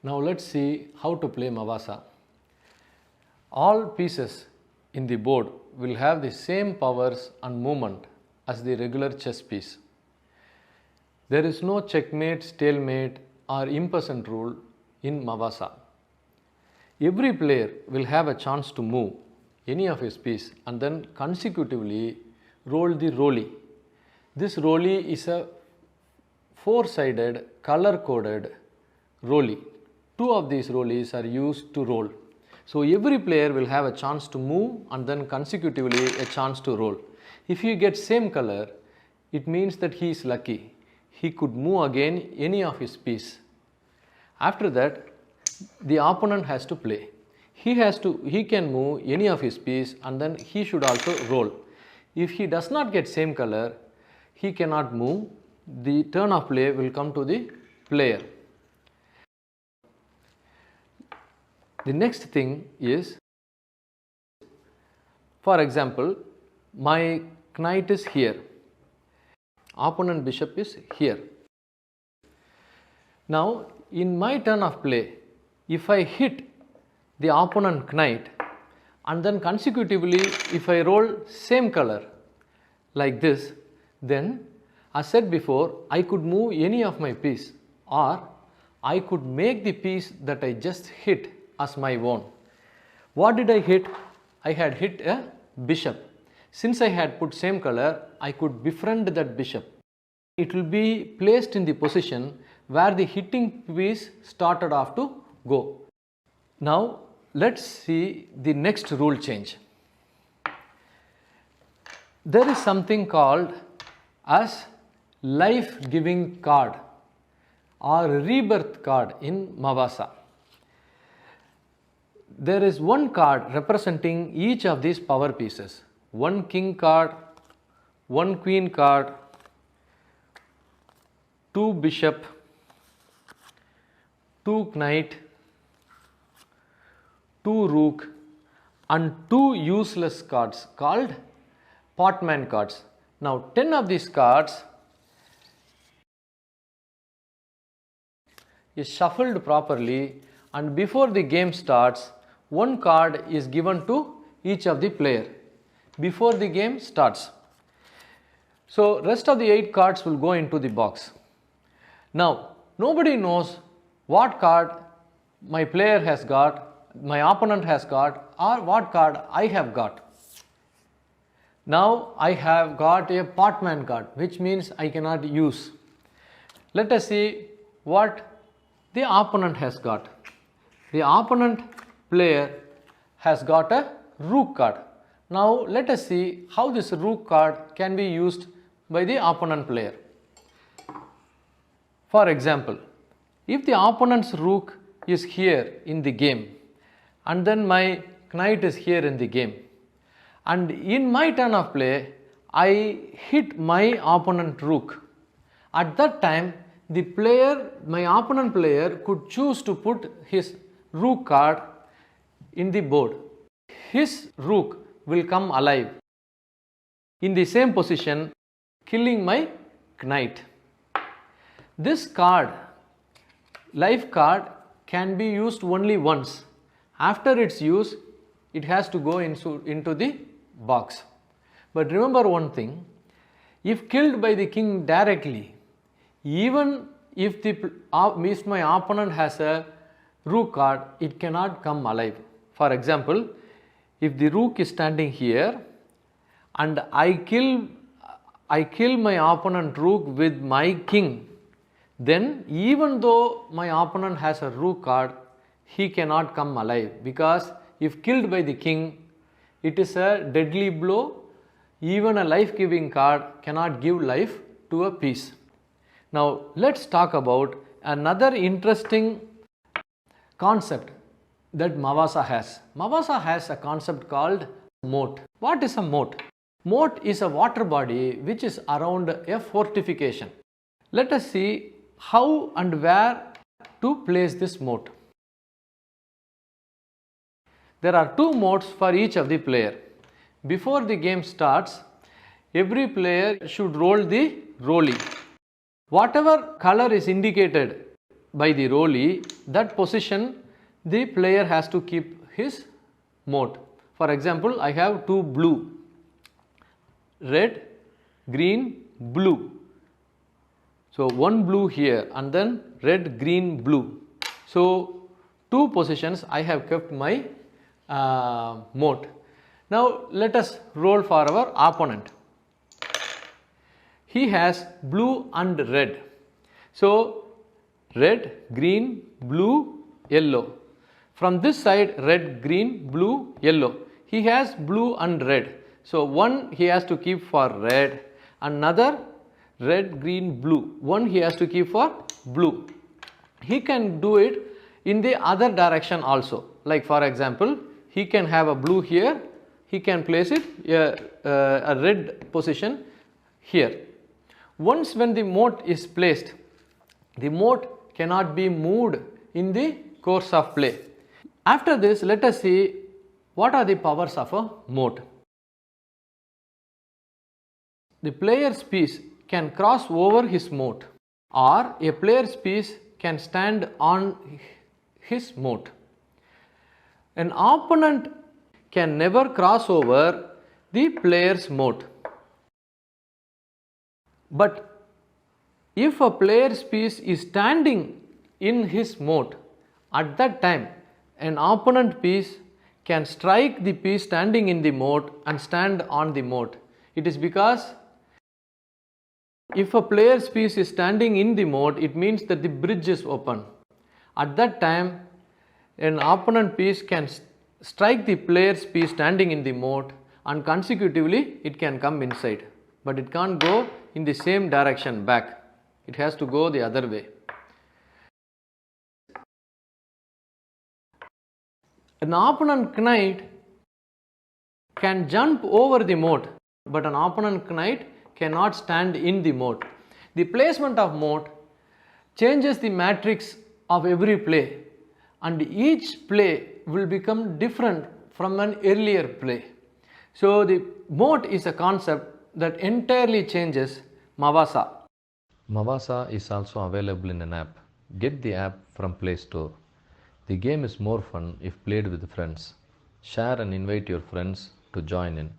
Now let's see how to play Mavasa. All pieces in the board will have the same powers and movement as the regular chess piece. There is no checkmate, stalemate or impasant rule in Mavasa. Every player will have a chance to move any of his piece and then consecutively roll the rolli. This rolli is a four-sided color-coded rolli. Two of these rollies are used to roll. So every player will have a chance to move and then consecutively a chance to roll. If he gets same color, it means that he is lucky. He could move again any of his piece. After that, the opponent has to play. He can move any of his piece and then he should also roll. If he does not get same color, he cannot move. The turn of play will come to the player. The next thing is, for example, my knight is here, opponent bishop is here. Now in my turn of play, if I hit the opponent knight and then consecutively if I roll same color like this, then as said before, I could move any of my piece or I could make the piece that I just hit as my own. What did I hit? I had hit a bishop. Since I had put same color, I could befriend that bishop. It will be placed in the position where the hitting piece started off to go. Now let's see the next rule change. There is something called as life-giving card or rebirth card in Mavasa. There is one card representing each of these power pieces. One king card, one queen card, two bishop, two knight, two rook and two useless cards called potman cards. Now 10 of these cards is shuffled properly and before the game starts, one card is given to each of the player before the game starts. So rest of the 8 cards will go into the box. Now nobody knows what card my player has got, my opponent has got or what card I have got. Now I have got a potman card, which means I cannot use. Let us see what the opponent has got. The opponent player has got a rook card. Now let us see how this rook card can be used by the opponent player. For example, if the opponent's rook is here in the game and then my knight is here in the game and in my turn of play I hit my opponent rook, at that time the player, my opponent player could choose to put his rook card in the board. His rook will come alive in the same position, killing my knight. This card, life card, can be used only once. After its use, it has to go into the box. But remember one thing, if killed by the king directly, even if my opponent has a rook card, it cannot come alive. For example, if the rook is standing here and I kill my opponent rook with my king, then even though my opponent has a rook card, he cannot come alive, because if killed by the king, it is a deadly blow. Even a life-giving card cannot give life to a piece. Now let's talk about another interesting concept that Mavasa has. Mavasa has a concept called moat. What is a moat? Moat is a water body which is around a fortification. Let us see how and where to place this moat. There are 2 moats for each of the player. Before the game starts, every player should roll the rolli. Whatever color is indicated by the rollie, that position the player has to keep his moat. For example, I have two blue, red, green, blue. So one blue here and then red, green, blue. So two positions I have kept my moat. Now let us roll for our opponent. He has blue and red. So red, green, blue, yellow. From this side, red, green, blue, yellow. He has blue and red. So one he has to keep for red, another red, green, blue. One he has to keep for blue. He can do it in the other direction also. Like for example, he can have a blue here. He can place it a red position here. Once when the moat is placed, the moat cannot be moved in the course of play. After this, let us see what are the powers of a moat. The player's piece can cross over his moat, or a player's piece can stand on his moat. An opponent can never cross over the player's moat. But if a player's piece is standing in his moat, at that time an opponent piece can strike the piece standing in the moat and stand on the moat. It is because if a player's piece is standing in the moat, it means that the bridge is open. At that time, an opponent piece can strike the player's piece standing in the moat, and consecutively it can come inside. But it can't go in the same direction back. It has to go the other way. An opponent knight can jump over the moat, but an opponent knight cannot stand in the moat. The placement of moat changes the matrix of every play, and each play will become different from an earlier play. So the moat is a concept that entirely changes Mavasa. Mavasa is also available in an app. Get the app from Play Store. The game is more fun if played with friends. Share and invite your friends to join in.